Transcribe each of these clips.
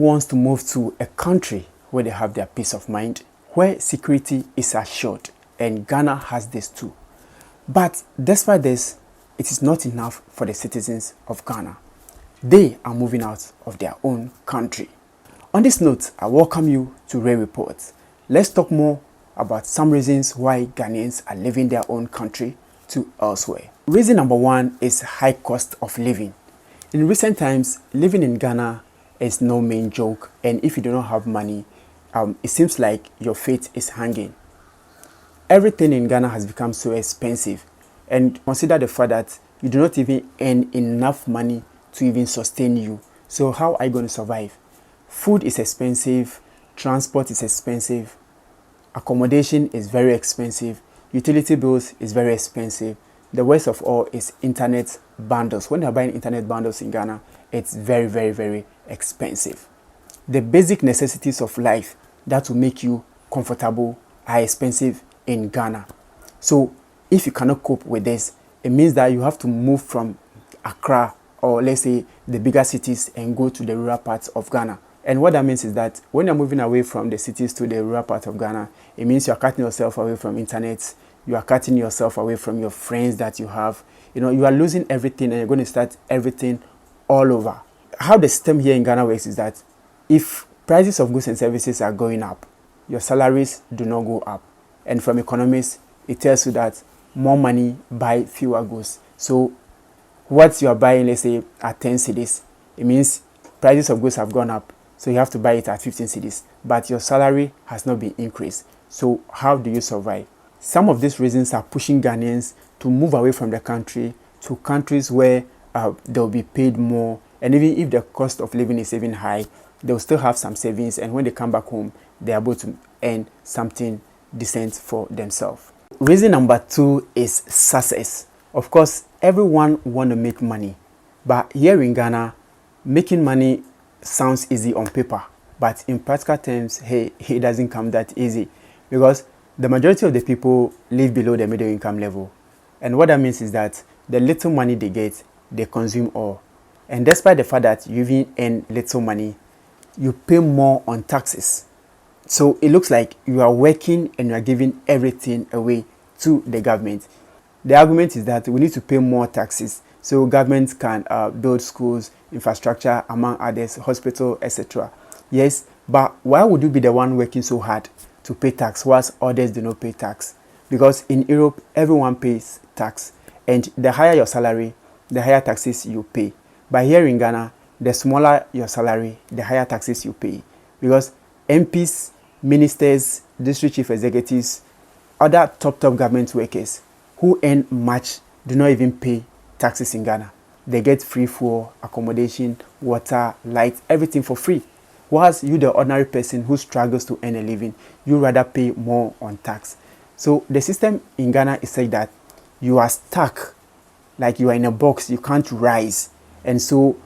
wants to move to a country where they have their peace of mind, where security is assured, and Ghana has this too. But despite this, it is not enough for the citizens of Ghana. They are moving out of their own country. On this note, I welcome you to Ray Reports. Let's talk more about some reasons why Ghanaians are leaving their own country to elsewhere. Reason number one is high cost of living. In recent times, living in Ghana is no mean joke, and if you do not have money, it seems like your fate is hanging. Everything in Ghana has become so expensive, and consider the fact that you do not even earn enough money to even sustain you. So how are you going to survive? Food is expensive, transport is expensive, accommodation is very expensive, utility bills is very expensive. The worst of all is internet bundles. When you're buying internet bundles in Ghana, it's very, very, very expensive. The basic necessities of life that will make you comfortable are expensive in Ghana. So if you cannot cope with this, it means that you have to move from Accra, or let's say the bigger cities, and go to the rural parts of Ghana. And what that means is that when you're moving away from the cities to the rural part of Ghana, it means you're cutting yourself away from internet, you are cutting yourself away from your friends that you have. You know, you are losing everything, and you're going to start everything all over. How the system here in Ghana works is that if prices of goods and services are going up, your salaries do not go up. And from economists, it tells you that more money buy fewer goods. So what you are buying, let's say at 10 cedis, it means prices of goods have gone up. So you have to buy it at 15 cedis, but your salary has not been increased. So how do you survive? Some of these reasons are pushing Ghanaians to move away from the country to countries where they'll be paid more. And even if the cost of living is even high, they'll still have some savings. And when they come back home, they're able to earn something decent for themselves. Reason number two is success. Of course, everyone wants to make money. But here in Ghana, making money sounds easy on paper, but in practical terms, hey, it doesn't come that easy, because the majority of the people live below the middle income level. And what that means is that the little money they get, they consume all. And despite the fact that you even earn little money, you pay more on taxes. So it looks like you are working and you are giving everything away to the government. The argument is that we need to pay more taxes so governments can build schools, infrastructure, among others, hospital, etc. Yes, but why would you be the one working so hard to pay tax whilst others do not pay tax? Because in Europe, everyone pays tax, and the higher your salary, the higher taxes you pay. But here in Ghana, the smaller your salary, the higher taxes you pay. Because MPs, ministers, district chief executives, other top government workers who earn much do not even pay taxes in Ghana. They get free fuel, accommodation, water, light, everything for free. Whilst you, the ordinary person who struggles to earn a living, you rather pay more on tax. So the system in Ghana is such that you are stuck, like you are in a box, you can't rise. And so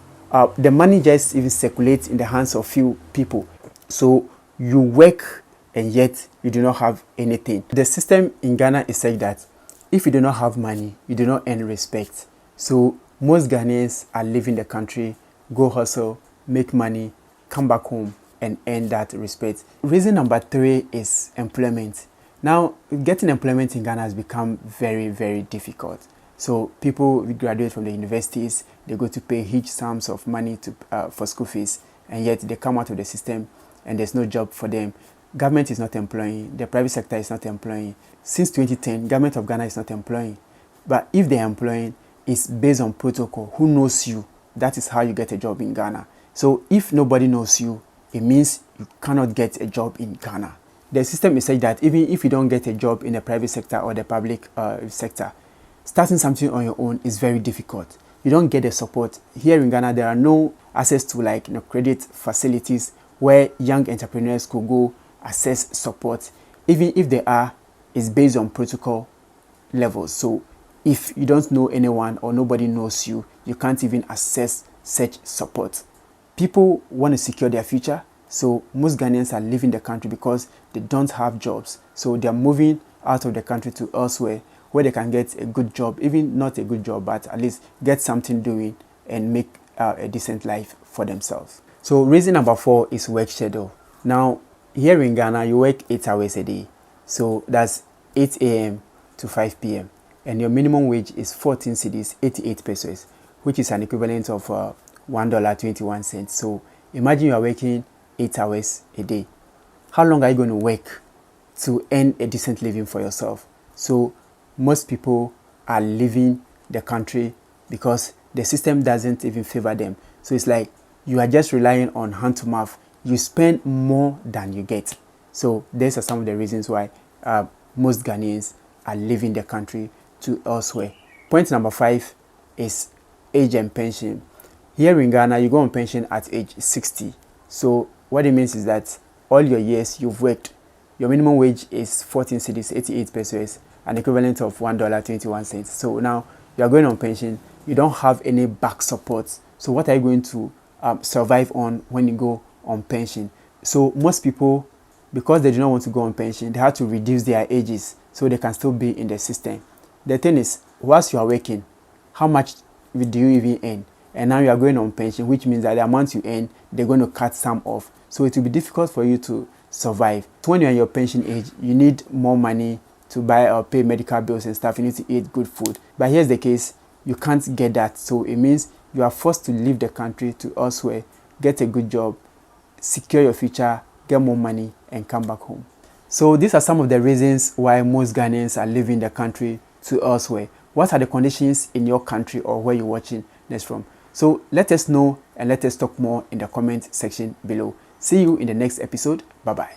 the money just even circulates in the hands of few people. So you work and yet you do not have anything. The system in Ghana is such that if you do not have money, you do not earn respect. So most Ghanaians are leaving the country, go hustle, make money, come back home and earn that respect. Reason number three is employment. Now, getting employment in Ghana has become very, very difficult. So people graduate from the universities, they go to pay huge sums of money for school fees, and yet they come out of the system and there's no job for them. Government is not employing, the private sector is not employing. Since 2010, government of Ghana is not employing. But if they're employing, it's based on protocol. Who knows you? That is how you get a job in Ghana. So if nobody knows you, it means you cannot get a job in Ghana. The system is such that even if you don't get a job in the private sector or the public sector, starting something on your own is very difficult. You don't get the support. Here in Ghana, there are no access to credit facilities where young entrepreneurs could go access support. Even if they are, it's based on protocol levels. So if you don't know anyone or nobody knows you, you can't even access such support. People want to secure their future, so most Ghanaians are leaving the country because they don't have jobs. So they're moving out of the country to elsewhere where they can get a good job, even not a good job, but at least get something doing and make a decent life for themselves. So reason number 4 is work schedule. Now here in Ghana, you work 8 hours a day, so that's 8 a.m. to 5 p.m. and your minimum wage is 14 cedis, 88 pesos, which is an equivalent of $1.21. So imagine you are working 8 hours a day. How long are you going to work to earn a decent living for yourself? So most people are leaving the country because the system doesn't even favor them. So it's like you are just relying on hand to mouth. You spend more than you get. So these are some of the reasons why most Ghanaians are leaving the country to elsewhere. Point number 5 is age and pension. Here in Ghana, you go on pension at age 60. So what it means is that all your years you've worked, your minimum wage is 14 cedis, 88 pesos, an equivalent of $1.21. So now you are going on pension, you don't have any back support. So what are you going to survive on when you go on pension? So most people, because they do not want to go on pension, they have to reduce their ages so they can still be in the system. The thing is, whilst you are working, how much do you even earn? And now you are going on pension, which means that the amount you earn, they're going to cut some off. So it will be difficult for you to survive. So when you're in your pension age, you need more money to buy or pay medical bills and stuff. You need to eat good food. But here's the case, you can't get that. So it means you are forced to leave the country to elsewhere, get a good job, secure your future, get more money, and come back home. So these are some of the reasons why most Ghanaians are leaving the country to elsewhere. What are the conditions in your country or where you're watching this from? So let us know and let us talk more in the comment section below. See you in the next episode. Bye bye.